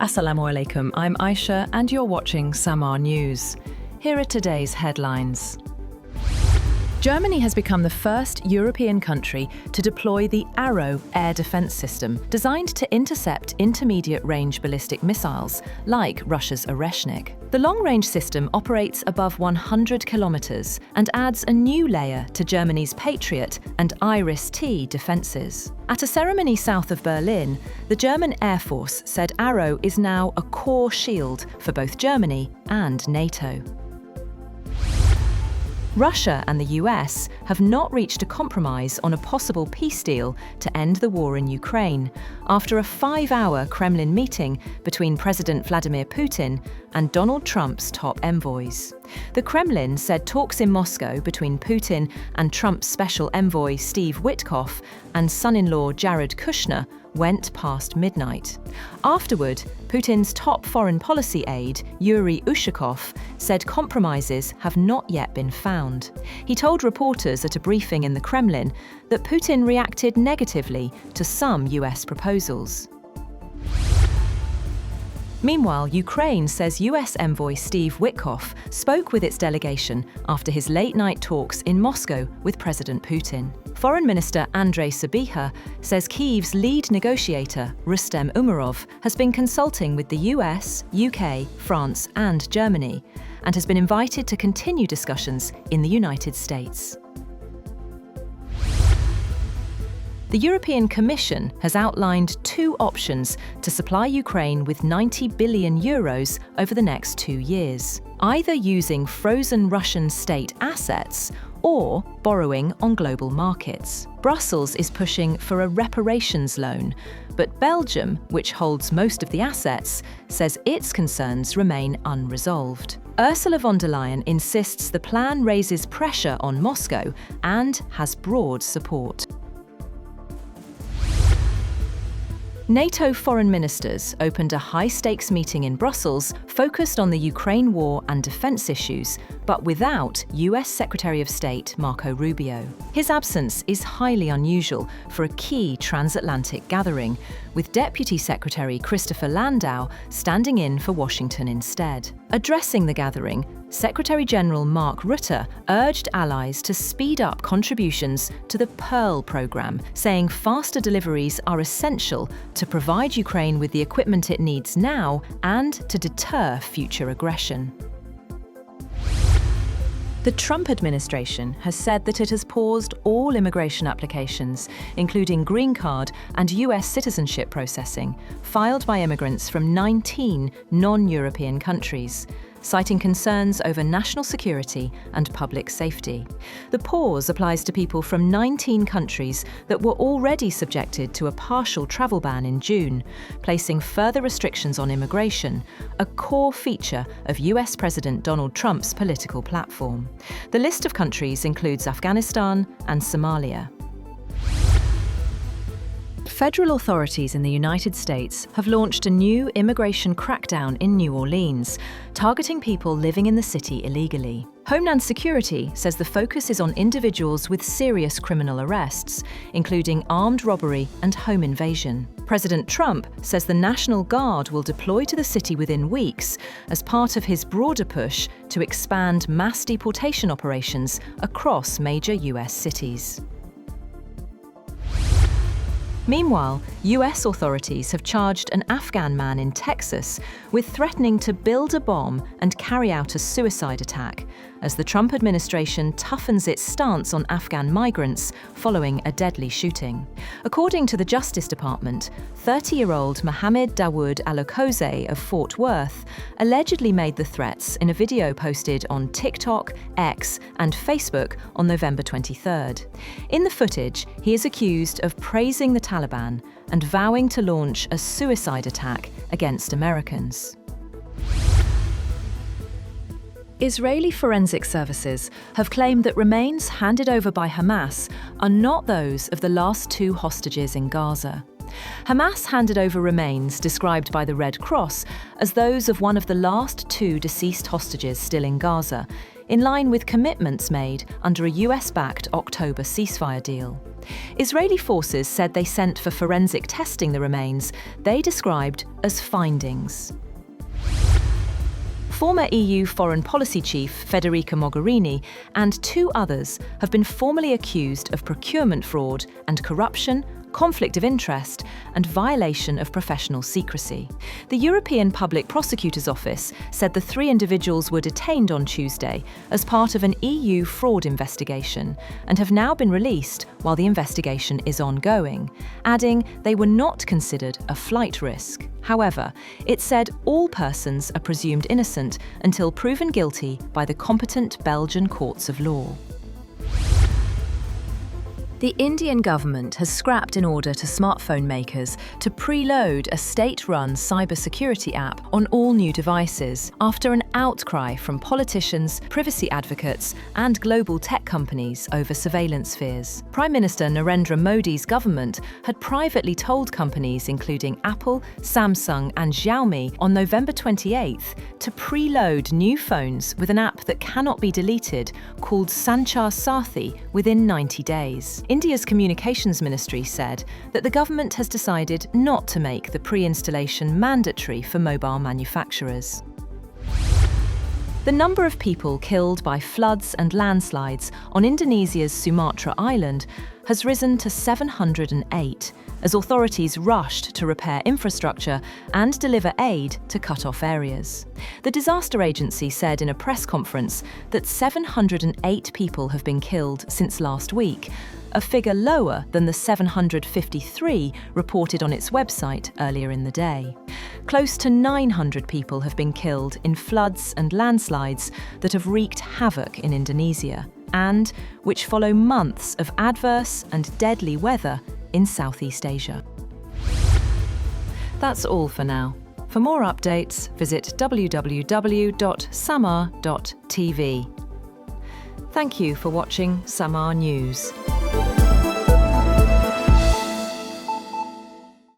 Assalamu alaikum, I'm Aisha and you're watching Samaa News. Here are today's headlines. Germany has become the first European country to deploy the Arrow air defense system, designed to intercept intermediate-range ballistic missiles, like Russia's Oreshnik. The long-range system operates above 100 kilometers and adds a new layer to Germany's Patriot and Iris-T defenses. At a ceremony south of Berlin, the German Air Force said Arrow is now a core shield for both Germany and NATO. Russia and the US have not reached a compromise on a possible peace deal to end the war in Ukraine after a 5-hour Kremlin meeting between President Vladimir Putin and Donald Trump's top envoys. The Kremlin said talks in Moscow between Putin and Trump's special envoy Steve Witkoff and son-in-law Jared Kushner went past midnight. Afterward, Putin's top foreign policy aide, Yuri Ushakov, said compromises have not yet been found. He told reporters at a briefing in the Kremlin that Putin reacted negatively to some US proposals. Meanwhile, Ukraine says US envoy Steve Witkoff spoke with its delegation after his late-night talks in Moscow with President Putin. Foreign Minister Andrei Sybiha says Kiev's lead negotiator, Rustem Umerov, has been consulting with the US, UK, France and Germany, and has been invited to continue discussions in the United States. The European Commission has outlined 2 options to supply Ukraine with €90 billion over the next 2 years, either using frozen Russian state assets or borrowing on global markets. Brussels is pushing for a reparations loan, but Belgium, which holds most of the assets, says its concerns remain unresolved. Ursula von der Leyen insists the plan raises pressure on Moscow and has broad support. NATO foreign ministers opened a high-stakes meeting in Brussels focused on the Ukraine war and defense issues, but without US Secretary of State Marco Rubio. His absence is highly unusual for a key transatlantic gathering, with Deputy Secretary Christopher Landau standing in for Washington instead. Addressing the gathering, Secretary-General Mark Rutte urged allies to speed up contributions to the Pearl program, saying faster deliveries are essential to provide Ukraine with the equipment it needs now and to deter future aggression. The Trump administration has said that it has paused all immigration applications, including green card and US citizenship processing, filed by immigrants from 19 non-European countries, citing concerns over national security and public safety. The pause applies to people from 19 countries that were already subjected to a partial travel ban in June, placing further restrictions on immigration, a core feature of US President Donald Trump's political platform. The list of countries includes Afghanistan and Somalia. Federal authorities in the United States have launched a new immigration crackdown in New Orleans, targeting people living in the city illegally. Homeland Security says the focus is on individuals with serious criminal arrests, including armed robbery and home invasion. President Trump says the National Guard will deploy to the city within weeks as part of his broader push to expand mass deportation operations across major US cities. Meanwhile, US authorities have charged an Afghan man in Texas with threatening to build a bomb and carry out a suicide attack, as the Trump administration toughens its stance on Afghan migrants following a deadly shooting. According to the Justice Department, 30-year-old Mohammed Dawood Alokose of Fort Worth allegedly made the threats in a video posted on TikTok, X, and Facebook on November 23rd. In the footage, he is accused of praising the Taliban and vowing to launch a suicide attack against Americans. Israeli forensic services have claimed that remains handed over by Hamas are not those of the last 2 hostages in Gaza. Hamas handed over remains described by the Red Cross as those of one of the last 2 deceased hostages still in Gaza, in line with commitments made under a US-backed October ceasefire deal. Israeli forces said they sent for forensic testing the remains they described as findings. Former EU Foreign Policy Chief Federica Mogherini and 2 others have been formally accused of procurement fraud and corruption, conflict of interest, and violation of professional secrecy. The European Public Prosecutor's Office said the 3 individuals were detained on Tuesday as part of an EU fraud investigation and have now been released while the investigation is ongoing, adding they were not considered a flight risk. However, it said all persons are presumed innocent until proven guilty by the competent Belgian courts of law. The Indian government has scrapped an order to smartphone makers to preload a state-run cybersecurity app on all new devices after an outcry from politicians, privacy advocates, and global tech companies over surveillance fears. Prime Minister Narendra Modi's government had privately told companies including Apple, Samsung, and Xiaomi on November 28th to preload new phones with an app that cannot be deleted called Sanchar Sathi within 90 days. India's Communications Ministry said that the government has decided not to make the pre-installation mandatory for mobile manufacturers. The number of people killed by floods and landslides on Indonesia's Sumatra island has risen to 708 as authorities rushed to repair infrastructure and deliver aid to cut-off areas. The disaster agency said in a press conference that 708 people have been killed since last week, a figure lower than the 753 reported on its website earlier in the day. Close to 900 people have been killed in floods and landslides that have wreaked havoc in Indonesia, and which follow months of adverse and deadly weather in Southeast Asia. That's all for now. For more updates, visit www.samaa.tv. Thank you for watching Samaa News.